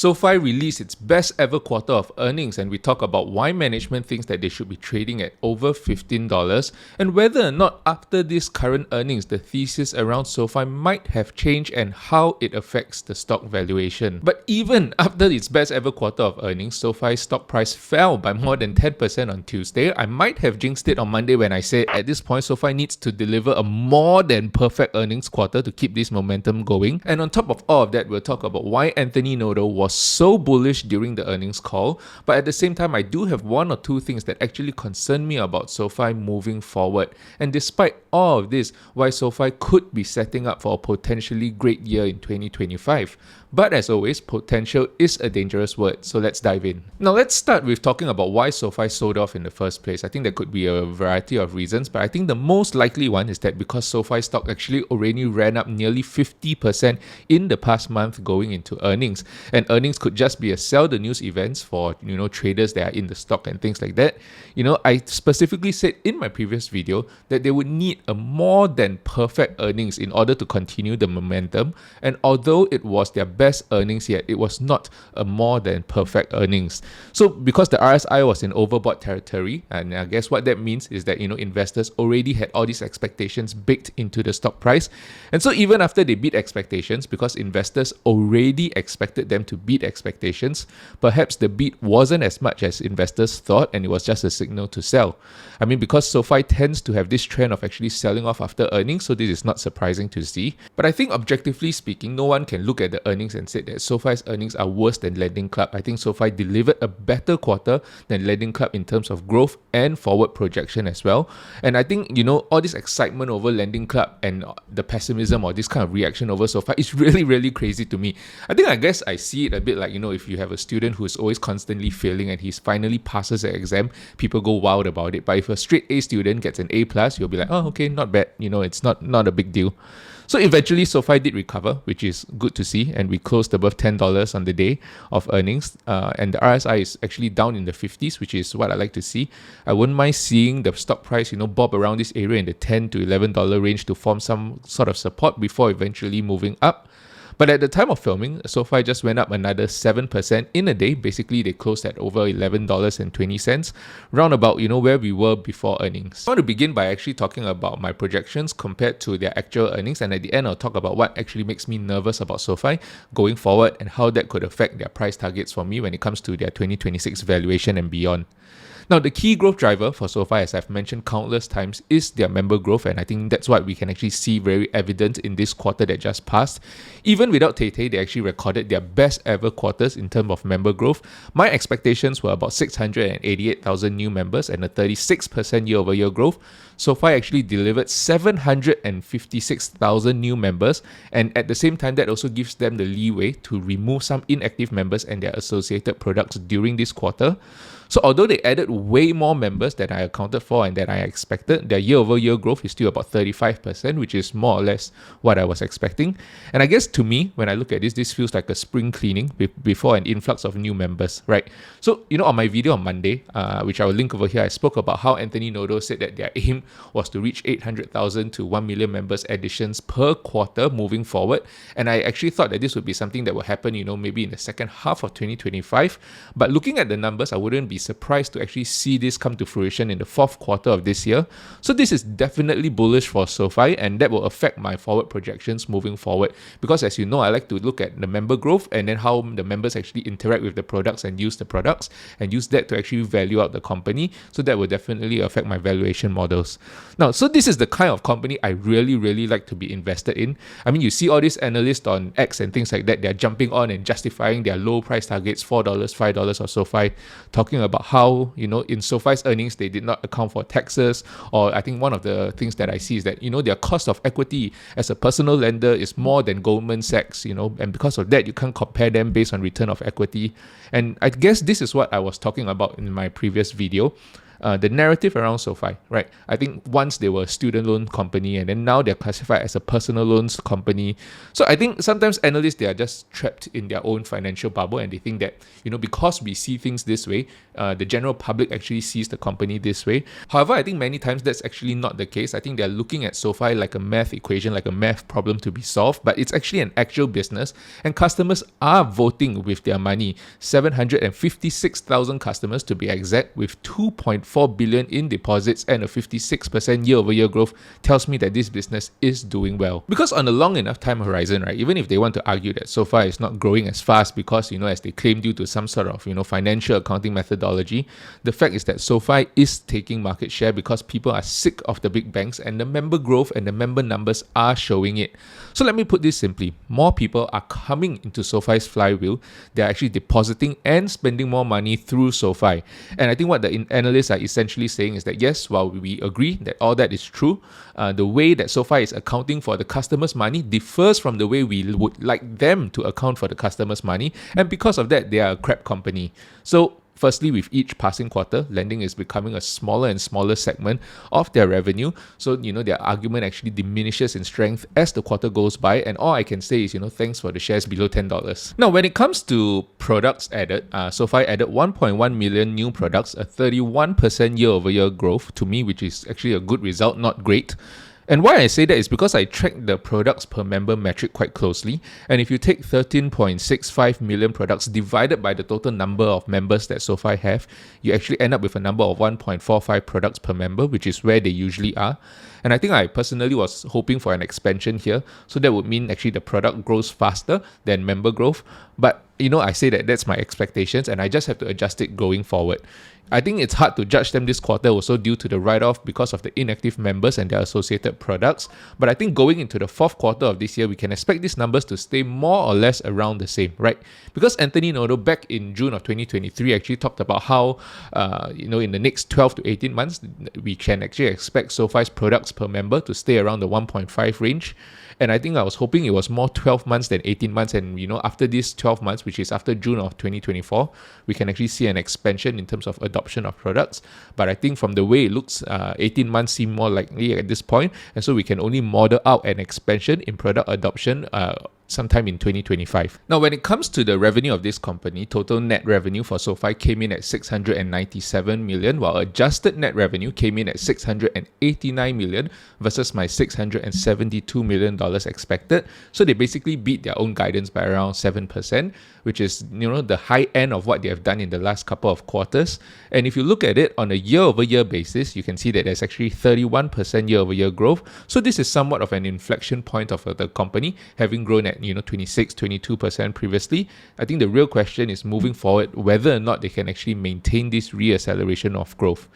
SOFI released its best ever quarter of earnings, and we talk about why management thinks that they should be trading at over $15 and whether or not after this current earnings the thesis around SOFI might have changed and how it affects the stock valuation. But even after its best ever quarter of earnings, SOFI's stock price fell by more than 10% on Tuesday. I might have jinxed it on Monday when I said at this point SOFI needs to deliver a more than perfect earnings quarter to keep this momentum going. And on top of all of that, we'll talk about why Anthony Noto was so bullish during the earnings call, but at the same time I do have one or two things that actually concern me about SOFI moving forward. And despite all of this, why SOFI could be setting up for a potentially great year in 2025. But as always, potential is a dangerous word, so let's dive in. Now let's start with talking about why SOFI sold off in the first place. I think there could be a variety of reasons, but I think the most likely one is that because SOFI stock actually already ran up nearly 50% in the past month going into earnings. And earnings could just be a sell the news events for, traders that are in the stock and things like that. I specifically said in my previous video that they would need a more than perfect earnings in order to continue the momentum. And although it was their best earnings yet, it was not a more than perfect earnings. So because the RSI was in overbought territory, and I guess what that means is that investors already had all these expectations baked into the stock price. And so even after they beat expectations, because investors already expected them to beat expectations, perhaps the beat wasn't as much as investors thought, and it was just a signal to sell. I mean, because SOFI tends to have this trend of actually selling off after earnings, so this is not surprising to see. But I think objectively speaking, no one can look at the earnings and say that SOFI's earnings are worse than Lending Club. I think SOFI delivered a better quarter than Lending Club in terms of growth and forward projection as well. And I think, all this excitement over Lending Club and the pessimism or this kind of reaction over SOFI is really, really crazy to me. I guess I see it a bit like, if you have a student who is always constantly failing and he finally passes an exam, people go wild about it. But if a straight A student gets an A+, you'll be like, oh, okay, not bad. It's not a big deal. So eventually SOFI did recover, which is good to see, and we closed above $10 on the day of earnings, and the RSI is actually down in the 50s, which is what I like to see. I wouldn't mind seeing the stock price, bob around this area in the $10 to $11 range to form some sort of support before eventually moving up. But at the time of filming, SOFI just went up another 7% in a day. Basically, they closed at over $11.20, round about, where we were before earnings. I want to begin by actually talking about my projections compared to their actual earnings, and at the end, I'll talk about what actually makes me nervous about SOFI going forward and how that could affect their price targets for me when it comes to their 2026 valuation and beyond. Now, the key growth driver for SOFI, as I've mentioned countless times, is their member growth, and I think that's what we can actually see very evident in this quarter that just passed. Even without Tay, they actually recorded their best ever quarters in terms of member growth. My expectations were about 688,000 new members and a 36% year-over-year growth. SOFI actually delivered 756,000 new members, and at the same time, that also gives them the leeway to remove some inactive members and their associated products during this quarter. So although they added way more members than I accounted for and that I expected, their year-over-year growth is still about 35%, which is more or less what I was expecting. And I guess to me, when I look at this feels like a spring cleaning before an influx of new members, right? So, on my video on Monday, which I will link over here, I spoke about how Anthony Noto said that their aim was to reach 800,000 to 1 million members additions per quarter moving forward. And I actually thought that this would be something that will happen, maybe in the second half of 2025. But looking at the numbers, I wouldn't be surprised to actually see this come to fruition in the fourth quarter of this year. So this is definitely bullish for SOFI, and that will affect my forward projections moving forward, because as you know, I like to look at the member growth and then how the members actually interact with the products and use the products and use that to actually value out the company. So that will definitely affect my valuation models. Now, so this is the kind of company I really, really like to be invested in. I mean, you see all these analysts on X and things like that, they're jumping on and justifying their low price targets, $4, $5 or SOFI, talking about how, in SOFI's earnings, they did not account for taxes. Or I think one of the things that I see is that, their cost of equity as a personal lender is more than Goldman Sachs, and because of that, you can't compare them based on return of equity. And I guess this is what I was talking about in my previous video. the narrative around SOFI, right? I think once they were a student loan company and then now they're classified as a personal loans company. So I think sometimes analysts, they are just trapped in their own financial bubble and they think that, because we see things this way, the general public actually sees the company this way. However, I think many times that's actually not the case. I think they're looking at SOFI like a math equation, like a math problem to be solved, but it's actually an actual business and customers are voting with their money. 756,000 customers to be exact, with 2.4 billion in deposits and a 56% year-over-year growth tells me that this business is doing well. Because on a long enough time horizon, right, even if they want to argue that SOFI is not growing as fast because, as they claim due to some sort of, financial accounting methodology, the fact is that SOFI is taking market share because people are sick of the big banks and the member growth and the member numbers are showing it. So let me put this simply, more people are coming into SOFI's flywheel. They're actually depositing and spending more money through SOFI. And I think what the analysts are essentially saying is that yes, while we agree that all that is true, the way that SOFI is accounting for the customer's money differs from the way we would like them to account for the customer's money. And because of that, they are a crap company. So firstly, with each passing quarter, lending is becoming a smaller and smaller segment of their revenue. So, their argument actually diminishes in strength as the quarter goes by. And all I can say is, thanks for the shares below $10. Now, when it comes to products added, SOFI added 1.1 million new products, a 31% year-over-year growth to me, which is actually a good result, not great. And why I say that is because I track the products per member metric quite closely. And if you take 13.65 million products divided by the total number of members that SOFI have, you actually end up with a number of 1.45 products per member, which is where they usually are. And I think I personally was hoping for an expansion here. So that would mean actually the product grows faster than member growth. But, I say that that's my expectations and I just have to adjust it going forward. I think it's hard to judge them this quarter also due to the write-off because of the inactive members and their associated products. But I think going into the fourth quarter of this year, we can expect these numbers to stay more or less around the same, right? Because Anthony Noto back in June of 2023 actually talked about how, in the next 12 to 18 months, we can actually expect SOFI's products per member to stay around the 1.5 range. And I think I was hoping it was more 12 months than 18 months. And, after these 12 months, which is after June of 2024, we can actually see an expansion in terms of adoption of products. But I think from the way it looks, 18 months seem more likely at this point. And so we can only model out an expansion in product adoption sometime in 2025. Now, when it comes to the revenue of this company, total net revenue for SOFI came in at 697 million, while adjusted net revenue came in at 689 million versus my $672 million expected. So they basically beat their own guidance by around 7%, which is, the high end of what they have done in the last couple of quarters. And if you look at it on a year-over-year basis, you can see that there's actually 31% year-over-year growth. So this is somewhat of an inflection point of the company, having grown at 26, 22% previously. I think the real question is moving forward whether or not they can actually maintain this reacceleration of growth.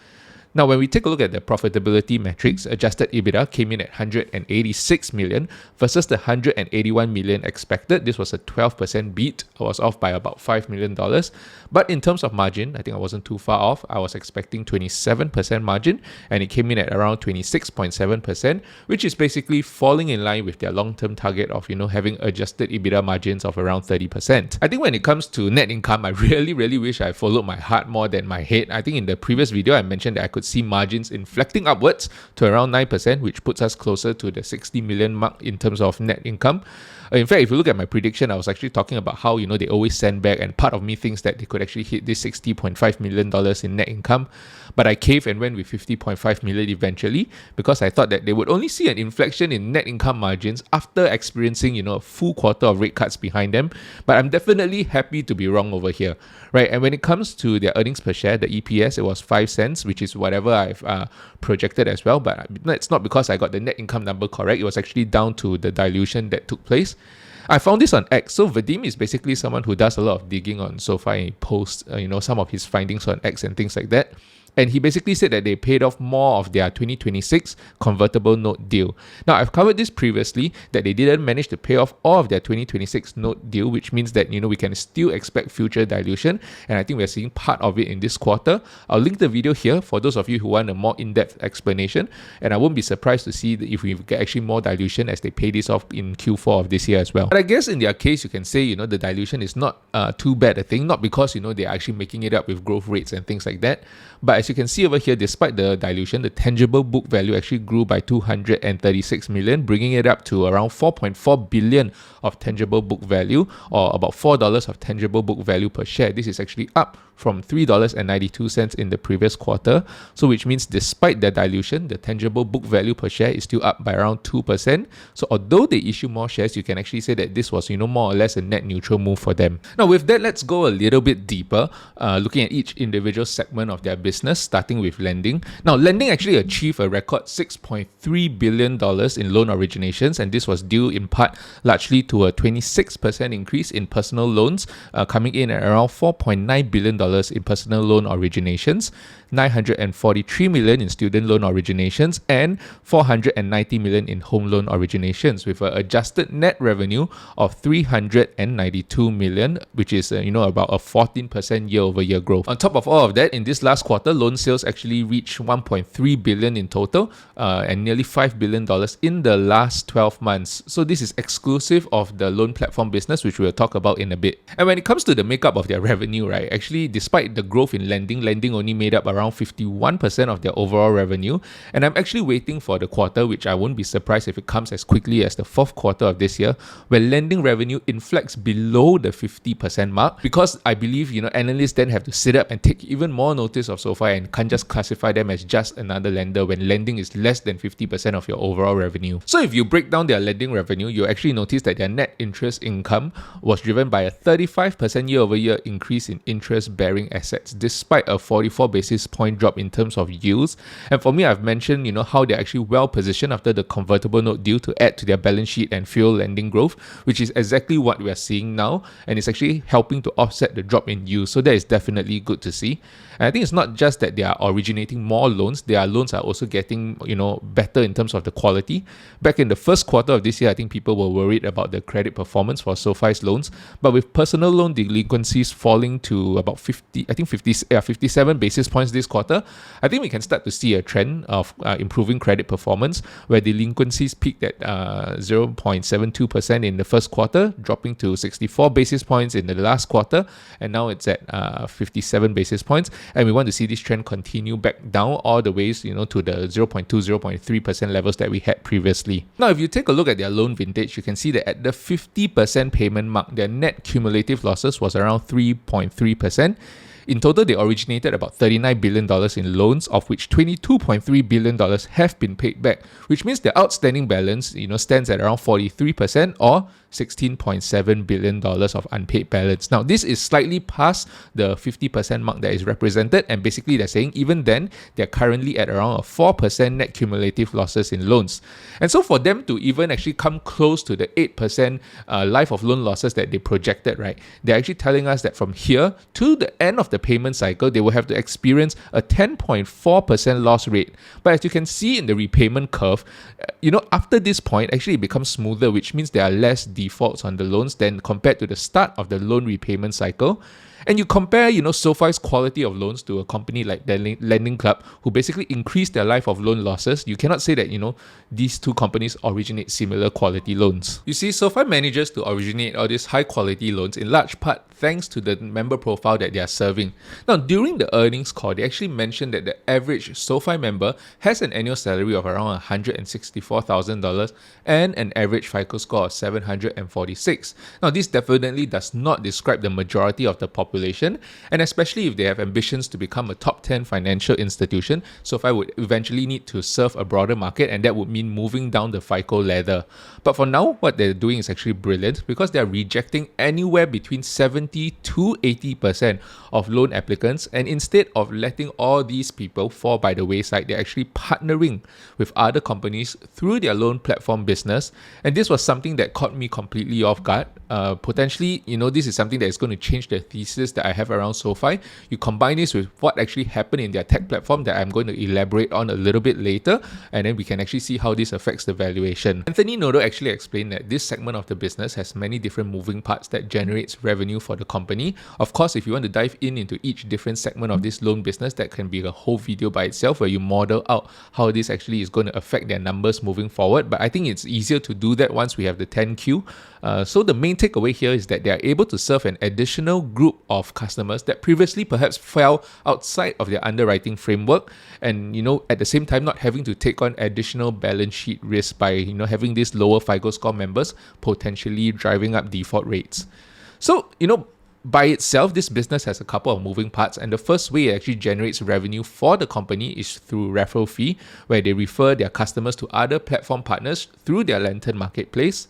Now, when we take a look at the profitability metrics, adjusted EBITDA came in at 186 million versus the 181 million expected. This was a 12% beat. I was off by about $5 million. But in terms of margin, I think I wasn't too far off. I was expecting 27% margin and it came in at around 26.7%, which is basically falling in line with their long-term target of, having adjusted EBITDA margins of around 30%. I think when it comes to net income, I really wish I followed my heart more than my head. I think in the previous video, I mentioned that I could see margins inflecting upwards to around 9%, which puts us closer to the 60 million mark in terms of net income. In fact, if you look at my prediction, I was actually talking about how, they always send back, and part of me thinks that they could actually hit this $60.5 million in net income. But I caved and went with 50.5 million eventually because I thought that they would only see an inflection in net income margins after experiencing, a full quarter of rate cuts behind them. But I'm definitely happy to be wrong over here, right? And when it comes to their earnings per share, the EPS, it was 5 cents, which is whatever I've projected as well. But it's not because I got the net income number correct. It was actually down to the dilution that took place. I found this on X. So Vadim is basically someone who does a lot of digging on SOFI and posts, some of his findings on X and things like that. And he basically said that they paid off more of their 2026 convertible note deal. Now, I've covered this previously, that they didn't manage to pay off all of their 2026 note deal, which means that, we can still expect future dilution. And I think we're seeing part of it in this quarter. I'll link the video here for those of you who want a more in-depth explanation. And I won't be surprised to see that if we get actually more dilution as they pay this off in Q4 of this year as well. But I guess in their case, you can say, the dilution is not too bad a thing, not because, they're actually making it up with growth rates and things like that. But as you can see over here, despite the dilution, the tangible book value actually grew by 236 million, bringing it up to around 4.4 billion of tangible book value, or about $4 of tangible book value per share. This is actually up from $3.92 in the previous quarter. So which means despite the dilution, the tangible book value per share is still up by around 2%. So although they issue more shares, you can actually say that this was, more or less a net neutral move for them. Now with that, let's go a little bit deeper, looking at each individual segment of their business, starting with lending. Now lending actually achieved a record $6.3 billion in loan originations, and this was due in part largely to a 26% increase in personal loans, coming in at around $4.9 billion in personal loan originations, 943 million in student loan originations, and 490 million in home loan originations, with an adjusted net revenue of 392 million, which is about a 14% year-over-year growth. On top of all of that, in this last quarter, loan sales actually reached 1.3 billion in total, and nearly $5 billion in the last 12 months. So this is exclusive of the loan platform business, which we'll talk about in a bit. And when it comes to the makeup of their revenue, right, actually despite the growth in lending only made up around 51% of their overall revenue. And I'm actually waiting for the quarter, which I won't be surprised if it comes as quickly as the fourth quarter of this year, where lending revenue inflects below the 50% mark, because I believe, analysts then have to sit up and take even more notice of SOFI and can't just classify them as just another lender when lending is less than 50% of your overall revenue. So if you break down their lending revenue, you actually notice that their net interest income was driven by a 35% year-over-year increase in interest-bearing assets, despite a 44 basis point drop in terms of yields. And for me, I've mentioned, how they're actually well positioned after the convertible note deal to add to their balance sheet and fuel lending growth, which is exactly what we are seeing now, and it's actually helping to offset the drop in yield. So that is definitely good to see. And I think it's not just that they are originating more loans, their loans are also getting, better in terms of the quality. Back in the first quarter of this year, I think people were worried about the credit performance for SOFI's loans, but with personal loan delinquencies falling to about 57 basis points this quarter, I think we can start to see a trend of improving credit performance, where delinquencies peaked at 0.72% in the first quarter, dropping to 64 basis points in the last quarter, and now it's at 57 basis points. And we want to see this trend continue back down all the ways, to the 0.2, 0.3% levels that we had previously. Now, if you take a look at their loan vintage, you can see that at the 50% payment mark, their net cumulative losses was around 3.3%. In total, they originated about $39 billion in loans, of which $22.3 billion have been paid back, which means the outstanding balance, stands at around 43%, or $16.7 billion of unpaid balance. Now, this is slightly past the 50% mark that is represented, and basically they're saying even then, they're currently at around a 4% net cumulative losses in loans. And so for them to even actually come close to the 8% life of loan losses that they projected, right, they're actually telling us that from here to the end of the payment cycle, they will have to experience a 10.4% loss rate. But as you can see in the repayment curve, after this point, actually it becomes smoother, which means there are less defaults on the loans than compared to the start of the loan repayment cycle. And you compare, SOFI's quality of loans to a company like the Lending Club, who basically increased their life of loan losses. You cannot say that, these two companies originate similar quality loans. You see, SOFI manages to originate all these high quality loans in large part thanks to the member profile that they are serving. Now, during the earnings call, they actually mentioned that the average SOFI member has an annual salary of around $164,000 and an average FICO score of 746. Now, this definitely does not describe the majority of the population, and especially if they have ambitions to become a top 10 financial institution, SOFI would eventually need to serve a broader market, and that would mean moving down the FICO ladder. But for now, what they're doing is actually brilliant, because they're rejecting anywhere between 70 to 80% of loan applicants, and instead of letting all these people fall by the wayside, they're actually partnering with other companies through their loan platform business. And this was something that caught me completely off guard. Potentially, this is something that is going to change the thesis that I have around SOFI. You combine this with what actually happened in their tech platform that I'm going to elaborate on a little bit later, and then we can actually see how this affects the valuation. Anthony Noto actually explained that this segment of the business has many different moving parts that generates revenue for the company. Of course, if you want to dive into each different segment of this loan business, that can be a whole video by itself where you model out how this actually is going to affect their numbers moving forward. But I think it's easier to do that once we have the 10Q. So the main takeaway here is that they are able to serve an additional group of customers that previously perhaps fell outside of their underwriting framework, and at the same time not having to take on additional balance sheet risk by having these lower FICO score members potentially driving up default rates. So by itself, this business has a couple of moving parts, and the first way it actually generates revenue for the company is through referral fee, where they refer their customers to other platform partners through their Lantern marketplace.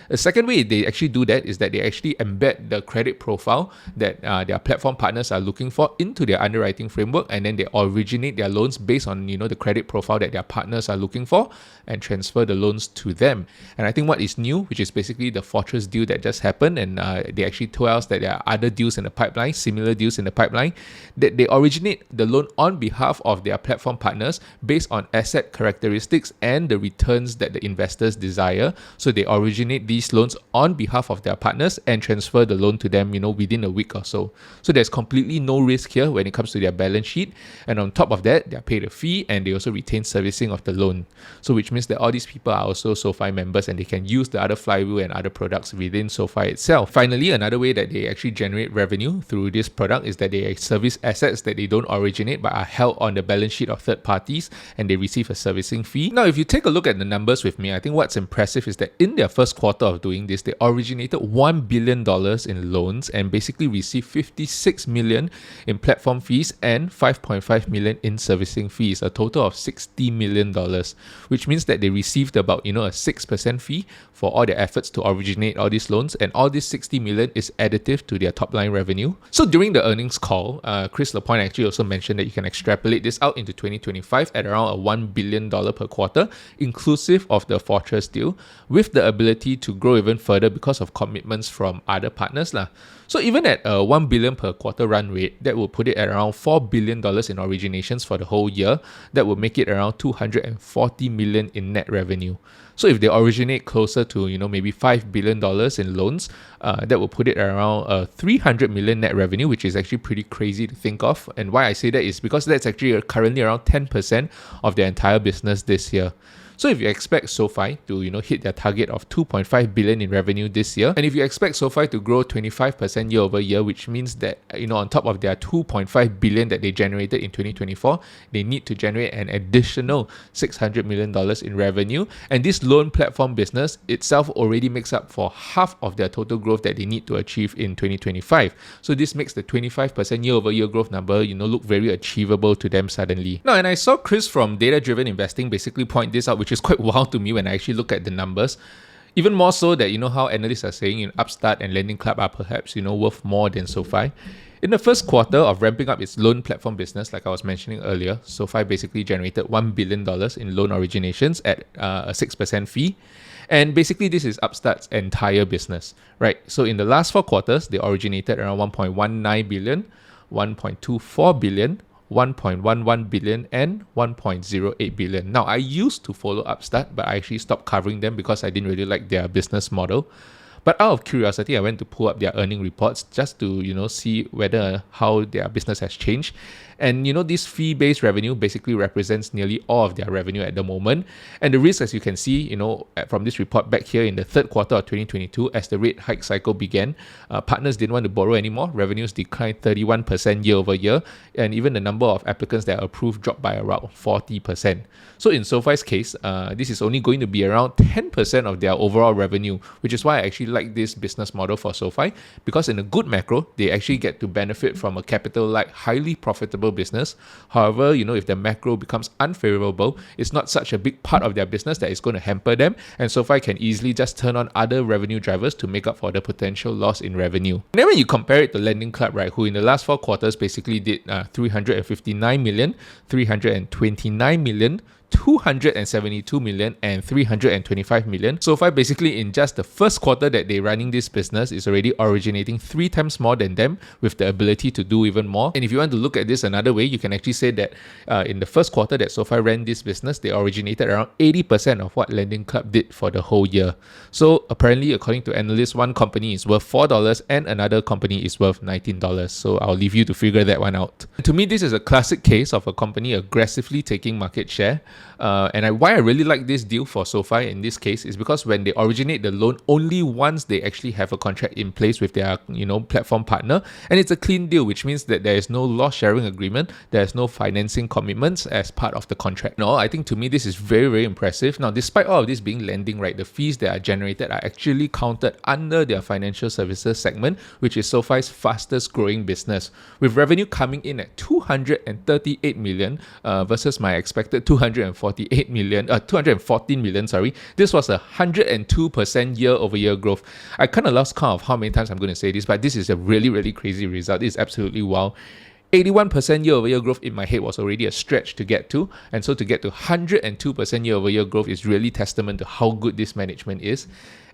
The second way they actually do that is that they actually embed the credit profile that their platform partners are looking for into their underwriting framework, and then they originate their loans based on the credit profile that their partners are looking for and transfer the loans to them. And I think what is new, which is basically the Fortress deal that just happened, and they actually told us that there are other deals in the pipeline, similar deals in the pipeline, that they originate the loan on behalf of their platform partners based on asset characteristics and the returns that the investors desire. So they originate these loans on behalf of their partners and transfer the loan to them, within a week or so. So there's completely no risk here when it comes to their balance sheet. And on top of that, they're paid a fee and they also retain servicing of the loan. So which means that all these people are also SOFI members and they can use the other flywheel and other products within SOFI itself. Finally, another way that they actually generate revenue through this product is that they service assets that they don't originate but are held on the balance sheet of third parties, and they receive a servicing fee. Now, if you take a look at the numbers with me, I think what's impressive is that in their first quarter of doing this, they originated $1 billion in loans and basically received $56 million in platform fees and $5.5 million in servicing fees, a total of $60 million, which means that they received about a 6% fee for all their efforts to originate all these loans, and all this $60 million is additive to their top line revenue. So during the earnings call, Chris Lapointe actually also mentioned that you can extrapolate this out into 2025 at around a $1 billion per quarter, inclusive of the Fortress deal, with the ability to grow even further because of commitments from other partners. So even at a $1 billion per quarter run rate, that will put it at around $4 billion in originations for the whole year. That will make it around $240 million in net revenue. So if they originate closer to maybe $5 billion in loans, that will put it around $300 million net revenue, which is actually pretty crazy to think of. And why I say that is because that's actually currently around 10% of their entire business this year. So if you expect SOFI to hit their target of $2.5 billion in revenue this year, and if you expect SOFI to grow 25% year over year, which means that on top of their $2.5 billion that they generated in 2024, they need to generate an additional $600 million in revenue. And this loan platform business itself already makes up for half of their total growth that they need to achieve in 2025. So this makes the 25% year over year growth number look very achievable to them suddenly. Now, and I saw Chris from Data Driven Investing basically point this out, which is quite wild to me when I actually look at the numbers. Even more so that how analysts are saying Upstart and Lending Club are perhaps worth more than SOFI. In the first quarter of ramping up its loan platform business, like I was mentioning earlier, SOFI basically generated $1 billion in loan originations at a 6% fee. And basically this is Upstart's entire business, right? So in the last 4 quarters, they originated around $1.19 billion, $1.24 billion, $1.11 billion and $1.08 billion. Now, I used to follow Upstart, but I actually stopped covering them because I didn't really like their business model. But out of curiosity, I went to pull up their earning reports just to, see how their business has changed. And, this fee-based revenue basically represents nearly all of their revenue at the moment. And the risk, as you can see, from this report back here in the third quarter of 2022, as the rate hike cycle began, partners didn't want to borrow anymore. Revenues declined 31% year over year. And even the number of applicants that are approved dropped by around 40%. So in SOFI's case, this is only going to be around 10% of their overall revenue, which is why I actually like this business model for SOFI, because in a good macro, they actually get to benefit from a capital-light, highly profitable business. However, if the macro becomes unfavorable, it's not such a big part of their business that is going to hamper them, and SOFI can easily just turn on other revenue drivers to make up for the potential loss in revenue. And then when you compare it to Lending Club, right, who in the last 4 quarters basically did $359 million, $329 million, $272 million and $325 million. SOFI basically in just the first quarter that they're running this business is already originating 3 times more than them, with the ability to do even more. And if you want to look at this another way, you can actually say that in the first quarter that SOFI ran this business, they originated around 80% of what Lending Club did for the whole year. So apparently, according to analysts, one company is worth $4 and another company is worth $19. So I'll leave you to figure that one out. To me, this is a classic case of a company aggressively taking market share. Why I really like this deal for SOFI in this case is because when they originate the loan, only once they actually have a contract in place with their platform partner, and it's a clean deal, which means that there is no loss sharing agreement, there is no financing commitments as part of the contract. No, I think to me this is very, very impressive. Now, despite all of this being lending, right, the fees that are generated are actually counted under their financial services segment, which is SOFI's fastest growing business, with revenue coming in at 238 million versus my expected 214 million. This was 102% year-over-year growth. I kind of lost count of how many times I'm going to say this, but this is a really, really crazy result. This is absolutely wow. 81% year-over-year growth in my head was already a stretch to get to, and so to get to 102% year-over-year growth is really testament to how good this management is.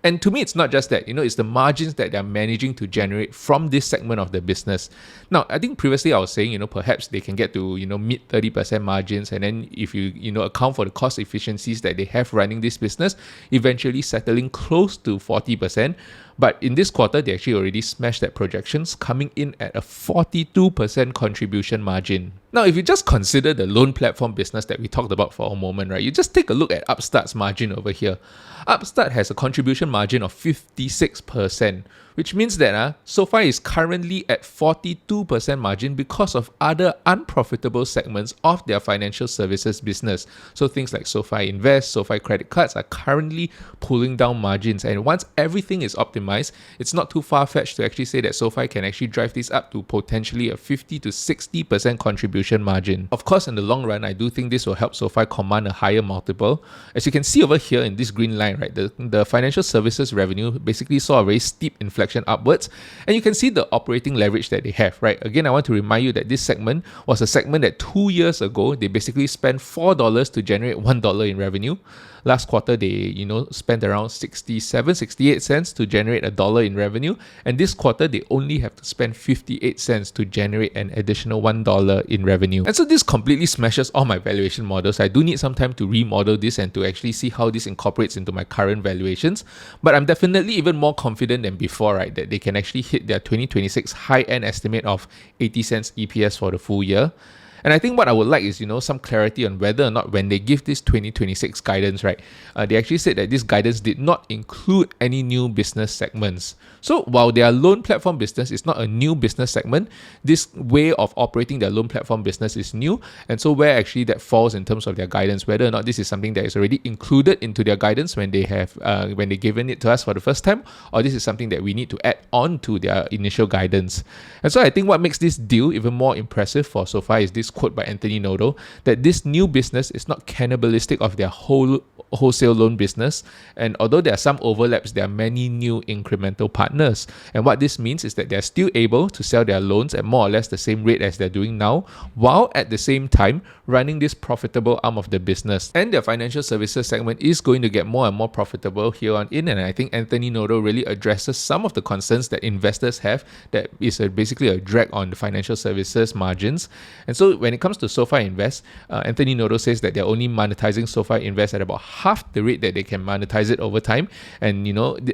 And to me, it's not just that, it's the margins that they're managing to generate from this segment of the business. Now, I think previously I was saying, perhaps they can get to, mid 30% margins. And then if you, account for the cost efficiencies that they have running this business, eventually settling close to 40%. But in this quarter, they actually already smashed that projections, coming in at a 42% contribution margin. Now, if you just consider the loan platform business that we talked about for a moment, right, you just take a look at Upstart's margin over here. Upstart has a contribution margin of 56%, which means that SOFI is currently at 42% margin because of other unprofitable segments of their financial services business. So things like SOFI Invest, SOFI Credit Cards are currently pulling down margins. And once everything is optimized, it's not too far-fetched to actually say that SOFI can actually drive this up to potentially a 50 to 60% contribution margin. Of course, in the long run, I do think this will help SOFI command a higher multiple. As you can see over here in this green line, right, the financial services revenue basically saw a very steep inflection upwards, and you can see the operating leverage that they have, right? Again, I want to remind you that this segment was a segment that 2 years ago, they basically spent $4 to generate $1 in revenue. Last quarter, they, spent around 68 cents to generate $1 in revenue. And this quarter, they only have to spend 58 cents to generate an additional $1 in revenue. And so this completely smashes all my valuation models. I do need some time to remodel this and to actually see how this incorporates into my current valuations. But I'm definitely even more confident than before, right, that they can actually hit their 2026 high-end estimate of 80 cents EPS for the full year. And I think what I would like is, some clarity on whether or not when they give this 2026 guidance, right, they actually said that this guidance did not include any new business segments. So while their loan platform business is not a new business segment, this way of operating their loan platform business is new. And so where actually that falls in terms of their guidance, whether or not this is something that is already included into their guidance when they have when they given it to us for the first time, or this is something that we need to add on to their initial guidance. And so I think what makes this deal even more impressive for SOFI is this quote by Anthony Noto, that this new business is not cannibalistic of their wholesale loan business, and although there are some overlaps, there are many new incremental partners. And what this means is that they're still able to sell their loans at more or less the same rate as they're doing now, while at the same time running this profitable arm of the business. And their financial services segment is going to get more and more profitable here on in, and I think Anthony Noto really addresses some of the concerns that investors have that is basically a drag on the financial services margins. And so when it comes to SOFI Invest, Anthony Noto says that they're only monetizing SOFI Invest at about half the rate that they can monetize it over time. And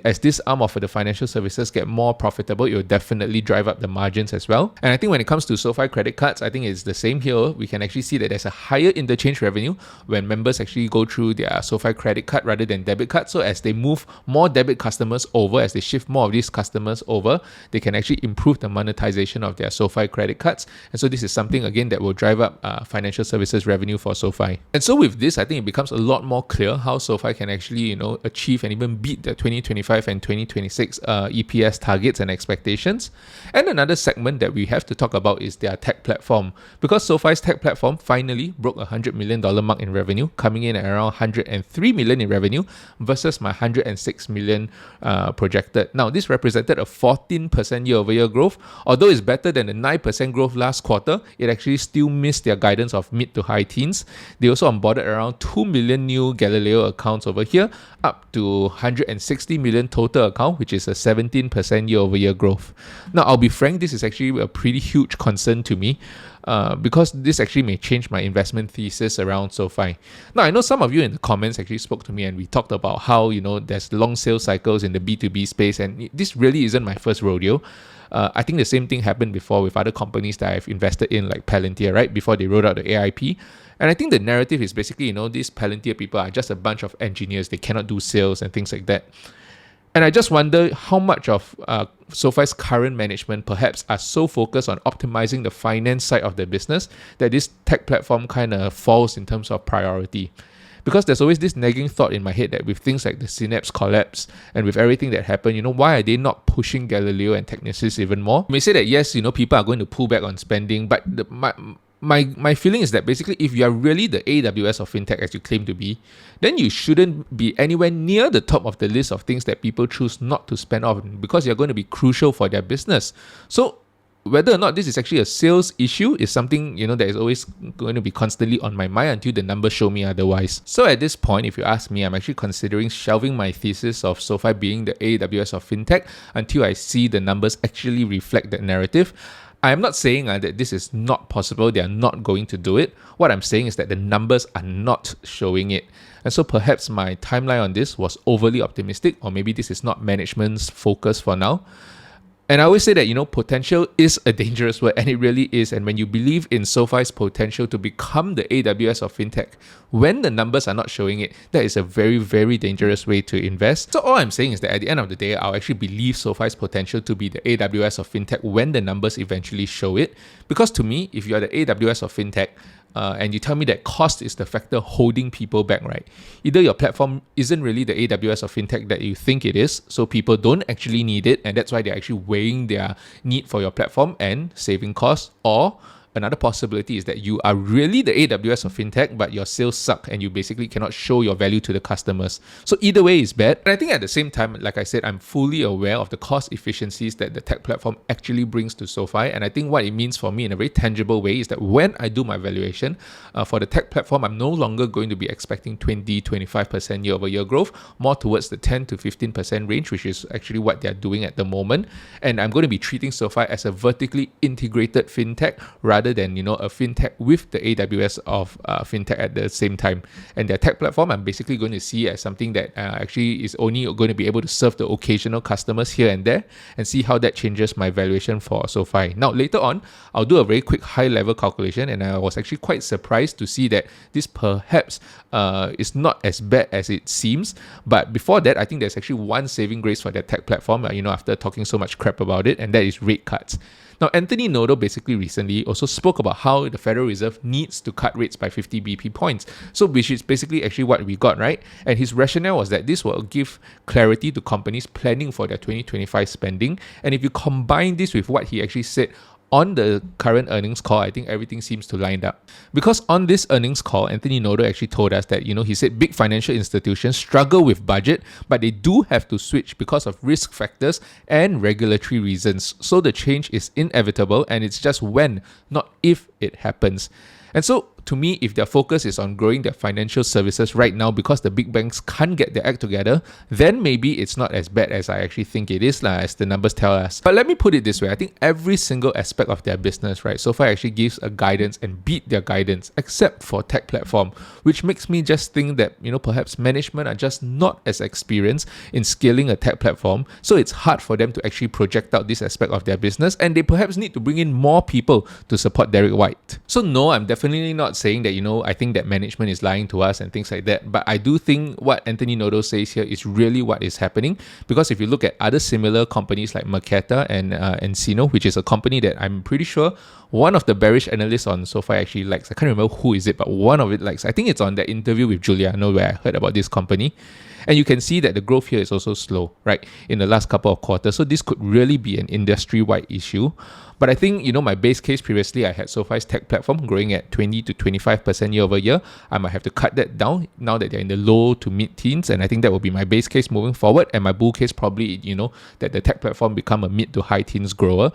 as this arm of the financial services get more profitable, it will definitely drive up the margins as well. And I think when it comes to SOFI Credit Cards, I think it's the same here. We can actually see that there's a higher interchange revenue when members actually go through their SOFI Credit Card rather than debit card. So as they move more debit customers over, as they shift more of these customers over, they can actually improve the monetization of their SOFI Credit Cards. And so this is something, again, that will drive up financial services revenue for SOFI. And so with this, I think it becomes a lot more clear how SOFI can actually, achieve and even beat the 2025 and 2026 EPS targets and expectations. And another segment that we have to talk about is their tech platform, because SOFI's tech platform finally broke a $100 million mark in revenue, coming in at around 103 million in revenue versus my 106 million projected. Now, this represented a 14% year-over-year growth. Although it's better than the 9% growth last quarter, it actually still missed their guidance of mid to high teens. They also onboarded around 2 million new Galileo accounts over here, up to 160 million total account, which is a 17% year-over-year growth. Now, I'll be frank, this is actually a pretty huge concern to me, because this actually may change my investment thesis around SOFI. Now, I know some of you in the comments actually spoke to me and we talked about how, there's long sales cycles in the B2B space, and this really isn't my first rodeo. I think the same thing happened before with other companies that I've invested in, like Palantir, right? Before they rolled out the AIP. And I think the narrative is basically, these Palantir people are just a bunch of engineers. They cannot do sales and things like that. And I just wonder how much of SOFI's current management perhaps are so focused on optimizing the finance side of the business that this tech platform kind of falls in terms of priority. Because there's always this nagging thought in my head that with things like the Synapse collapse and with everything that happened, why are they not pushing Galileo and Technisys even more? You may say that yes, people are going to pull back on spending, but my feeling is that basically if you are really the AWS of fintech as you claim to be, then you shouldn't be anywhere near the top of the list of things that people choose not to spend on because you're going to be crucial for their business. So whether or not this is actually a sales issue is something, that is always going to be constantly on my mind until the numbers show me otherwise. So at this point, if you ask me, I'm actually considering shelving my thesis of SOFI being the AWS of fintech until I see the numbers actually reflect that narrative. I am not saying that this is not possible, they are not going to do it. What I'm saying is that the numbers are not showing it. And so perhaps my timeline on this was overly optimistic, or maybe this is not management's focus for now. And I always say that, potential is a dangerous word, and it really is. And when you believe in SOFI's potential to become the AWS of fintech, when the numbers are not showing it, that is a very, very dangerous way to invest. So all I'm saying is that at the end of the day, I'll actually believe SOFI's potential to be the AWS of fintech when the numbers eventually show it. Because to me, if you are the AWS of fintech, and you tell me that cost is the factor holding people back, right? Either your platform isn't really the AWS of fintech that you think it is, so people don't actually need it, and that's why they're actually weighing their need for your platform and saving costs, or another possibility is that you are really the AWS of fintech, but your sales suck and you basically cannot show your value to the customers. So either way is bad. And I think at the same time, like I said, I'm fully aware of the cost efficiencies that the tech platform actually brings to SOFI. And I think what it means for me in a very tangible way is that when I do my valuation for the tech platform, I'm no longer going to be expecting 20-25% year-over-year growth, more towards the 10 to 15% range, which is actually what they're doing at the moment. And I'm going to be treating SOFI as a vertically integrated fintech rather than a fintech with the AWS of fintech at the same time. And their tech platform, I'm basically going to see as something that actually is only going to be able to serve the occasional customers here and there, and see how that changes my valuation for SOFI. Now later on, I'll do a very quick high-level calculation, and I was actually quite surprised to see that this perhaps is not as bad as it seems. But before that, I think there's actually one saving grace for their tech platform, after talking so much crap about it, and that is rate cuts. Now, Anthony Noto basically recently also spoke about how the Federal Reserve needs to cut rates by 50 BP points. So which is basically actually what we got, right? And his rationale was that this will give clarity to companies planning for their 2025 spending. And if you combine this with what he actually said on the current earnings call, I think everything seems to line up. Because on this earnings call, Anthony Noto actually told us that, he said big financial institutions struggle with budget, but they do have to switch because of risk factors and regulatory reasons. So the change is inevitable, and it's just when, not if it happens. And so to me, if their focus is on growing their financial services right now because the big banks can't get their act together, then maybe it's not as bad as I actually think it is, as the numbers tell us. But let me put it this way, I think every single aspect of their business, right, SOFI actually gives a guidance and beat their guidance, except for tech platform, which makes me just think that, perhaps management are just not as experienced in scaling a tech platform, so it's hard for them to actually project out this aspect of their business, and they perhaps need to bring in more people to support Derek White. So no, I'm definitely not saying that, I think that management is lying to us and things like that. But I do think what Anthony Noto says here is really what is happening. Because if you look at other similar companies like Marqeta and Encino, which is a company that I'm pretty sure one of the bearish analysts on SOFI actually likes. I can't remember who is it, but one of it likes. I think it's on that interview with Giuliano where I heard about this company. And you can see that the growth here is also slow, right, in the last couple of quarters. So this could really be an industry-wide issue. But I think, my base case previously, I had SOFI's tech platform growing at 20 to 25% year over year. I might have to cut that down now that they're in the low to mid-teens. And I think that will be my base case moving forward. And my bull case probably, that the tech platform become a mid to high teens grower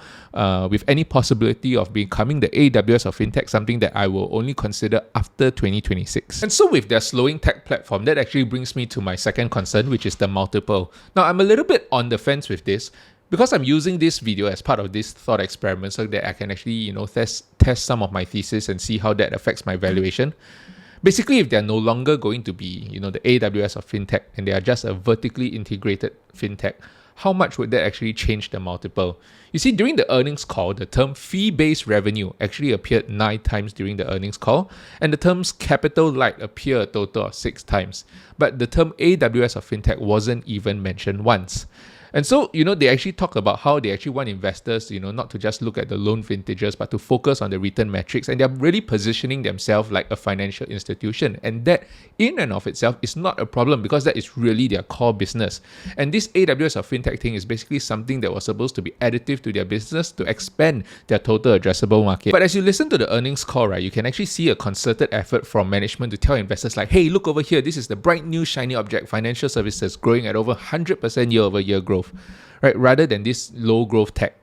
with any possibility of becoming the AWS of fintech, something that I will only consider after 2026. And so with their slowing tech platform, that actually brings me to my second concern, which is the multiple. Now, I'm a little bit on the fence with this, because I'm using this video as part of this thought experiment so that I can actually, test some of my thesis and see how that affects my valuation. Basically, if they're no longer going to be, the AWS of fintech and they are just a vertically integrated fintech, how much would that actually change the multiple? You see, during the earnings call, the term fee-based revenue actually appeared 9 times during the earnings call, and the terms capital light appear a total of 6 times. But the term AWS of fintech wasn't even mentioned once. And so, they actually talk about how they actually want investors, not to just look at the loan vintages, but to focus on the return metrics. And they're really positioning themselves like a financial institution. And that in and of itself is not a problem because that is really their core business. And this AWS of fintech thing is basically something that was supposed to be additive to their business to expand their total addressable market. But as you listen to the earnings call, right, you can actually see a concerted effort from management to tell investors like, hey, look over here, this is the bright new shiny object, financial services growing at over 100% year-over-year growth. Right, rather than this low growth tech.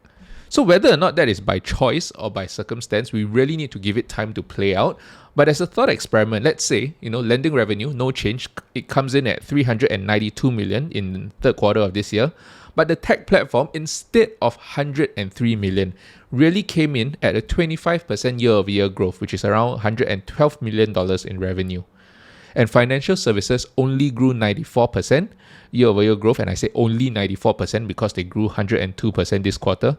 So whether or not that is by choice or by circumstance, we really need to give it time to play out. But as a thought experiment, let's say, lending revenue, no change. It comes in at 392 million in the third quarter of this year. But the tech platform, instead of 103 million, really came in at a 25% year-over-year growth, which is around $112 million in revenue. And financial services only grew 94% year-over-year growth, and I say only 94% because they grew 102% this quarter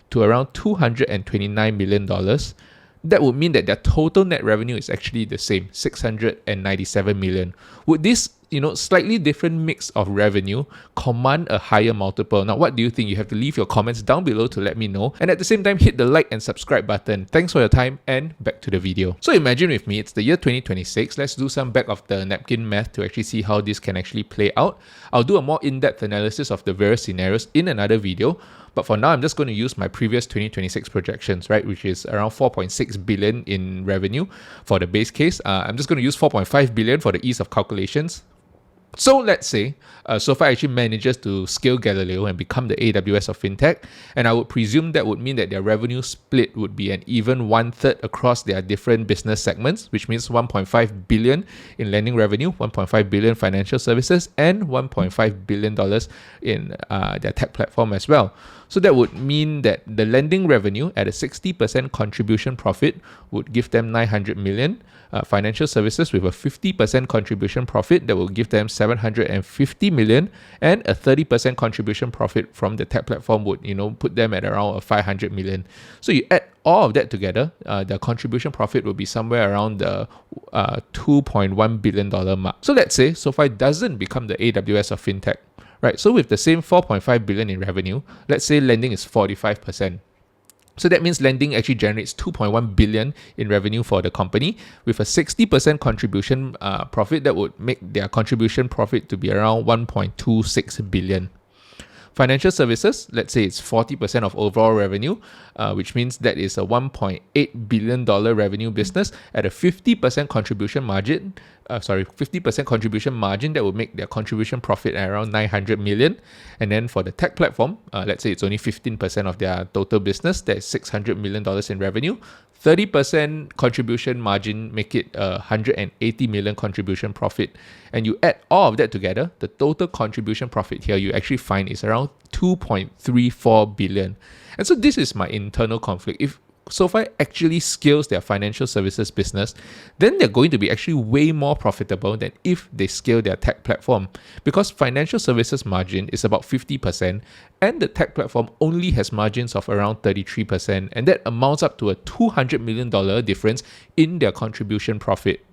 to around $229 million. That would mean that their total net revenue is actually the same, 697 million. Would this, slightly different mix of revenue command a higher multiple? Now, what do you think? You have to leave your comments down below to let me know. And at the same time, hit the like and subscribe button. Thanks for your time and back to the video. So imagine with me, it's the year 2026. Let's do some back of the napkin math to actually see how this can actually play out. I'll do a more in-depth analysis of the various scenarios in another video. But for now, I'm just going to use my previous 2026 projections, right, which is around 4.6 billion in revenue for the base case. I'm just going to use 4.5 billion for the ease of calculations. So let's say SOFI actually manages to scale Galileo and become the AWS of fintech, and I would presume that would mean that their revenue split would be an even 1/3 across their different business segments, which means 1.5 billion in lending revenue, 1.5 billion financial services, and $1.5 billion in their tech platform as well. So that would mean that the lending revenue at a 60% contribution profit would give them 900 million. Financial services with a 50% contribution profit that will give them 750 million, and a 30% contribution profit from the tech platform would put them at around 500 million. So you add all of that together, the contribution profit will be somewhere around the $2.1 billion mark. So let's say SOFI doesn't become the AWS of fintech. Right, so with the same 4.5 billion in revenue, let's say lending is 45%. So that means lending actually generates 2.1 billion in revenue for the company with a 60% contribution profit that would make their contribution profit to be around 1.26 billion. Financial services, let's say it's 40% of overall revenue, which means that is a $1.8 billion revenue business at a 50% contribution margin. 50% contribution margin that would make their contribution profit at around 900 million. And then for the tech platform, let's say it's only 15% of their total business, that's $600 million in revenue. 30% contribution margin make it 180 million contribution profit. And you add all of that together, the total contribution profit here you actually find is around 2.34 billion. And so this is my internal conflict. If SOFI actually scales their financial services business, then they're going to be actually way more profitable than if they scale their tech platform, because financial services margin is about 50% and the tech platform only has margins of around 33%, and that amounts up to a $200 million difference in their contribution profit.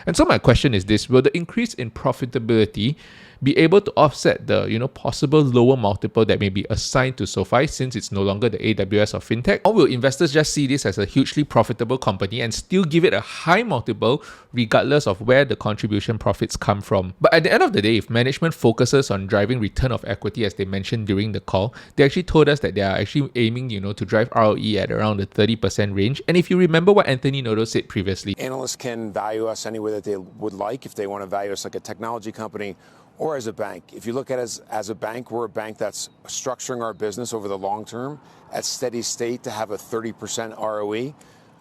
And so my question is this: will the increase in profitability be able to offset the possible lower multiple that may be assigned to SOFI since it's no longer the AWS of fintech? Or will investors just see this as a hugely profitable company and still give it a high multiple regardless of where the contribution profits come from? But at the end of the day, if management focuses on driving return of equity as they mentioned during the call, they actually told us that they are actually aiming to drive ROE at around the 30% range. And if you remember what Anthony Noto said previously, analysts can value us any way that they would like. If they want to value us like a technology company or as a bank. If you look at us as a bank, we're a bank that's structuring our business over the long term at steady state to have a 30% ROE.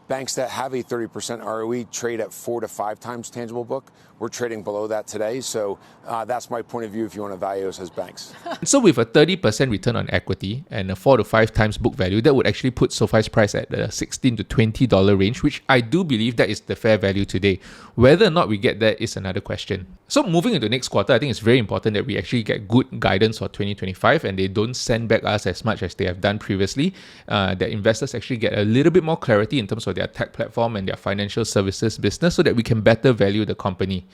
Banks that have a 30% ROE trade at 4 to 5 times tangible book. We're trading below that today. So that's my point of view if you want to value us as banks. So with a 30% return on equity and a 4 to 5 times book value, that would actually put SOFI's price at the $16 to $20 range, which I do believe that is the fair value today. Whether or not we get there is another question. So moving into next quarter, I think it's very important that we actually get good guidance for 2025 and they don't send back us as much as they have done previously. That investors actually get a little bit more clarity in terms of their tech platform and their financial services business so that we can better value the company.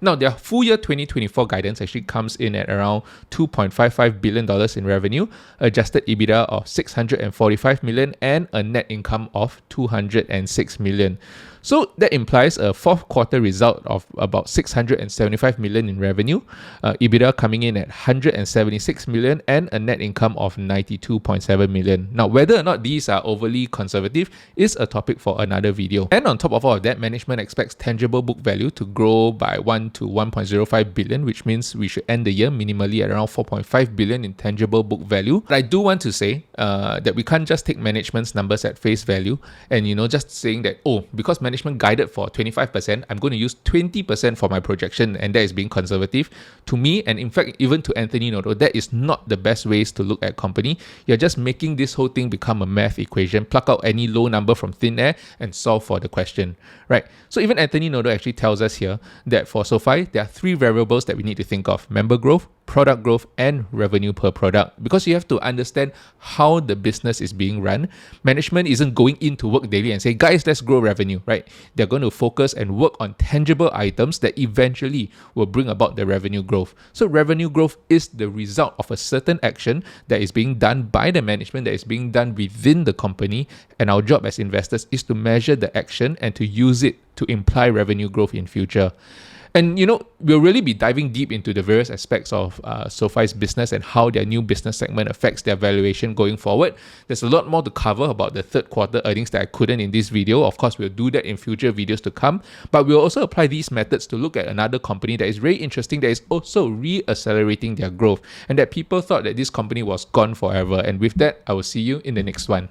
Now, their full year 2024 guidance actually comes in at around $2.55 billion in revenue, adjusted EBITDA of $645 million, and a net income of $206 million. So that implies a fourth quarter result of about $675 million in revenue, EBITDA coming in at $176 million, and a net income of $92.7 million. Now, whether or not these are overly conservative is a topic for another video. And on top of all of that, management expects tangible book value to grow by 1 to 1.05 billion, which means we should end the year minimally at around 4.5 billion in tangible book value. But I do want to say that we can't just take management's numbers at face value and, just saying that, because management guided for 25%, I'm going to use 20% for my projection, and that is being conservative. To me, and in fact, even to Anthony Noto, that is not the best ways to look at company. You're just making this whole thing become a math equation, pluck out any low number from thin air and solve for the question, right? So even Anthony Noto actually tells us here that for SOFI, there are 3 variables that we need to think of: member growth, product growth, and revenue per product. Because you have to understand how the business is being run. Management isn't going into work daily and say, guys, let's grow revenue, right? They're going to focus and work on tangible items that eventually will bring about the revenue growth. So revenue growth is the result of a certain action that is being done by the management, that is being done within the company. And our job as investors is to measure the action and to use it to imply revenue growth in future. And, we'll really be diving deep into the various aspects of SOFI's business and how their new business segment affects their valuation going forward. There's a lot more to cover about the third quarter earnings that I couldn't in this video. Of course, we'll do that in future videos to come. But we'll also apply these methods to look at another company that is very interesting, that is also re-accelerating their growth, and that people thought that this company was gone forever. And with that, I will see you in the next one.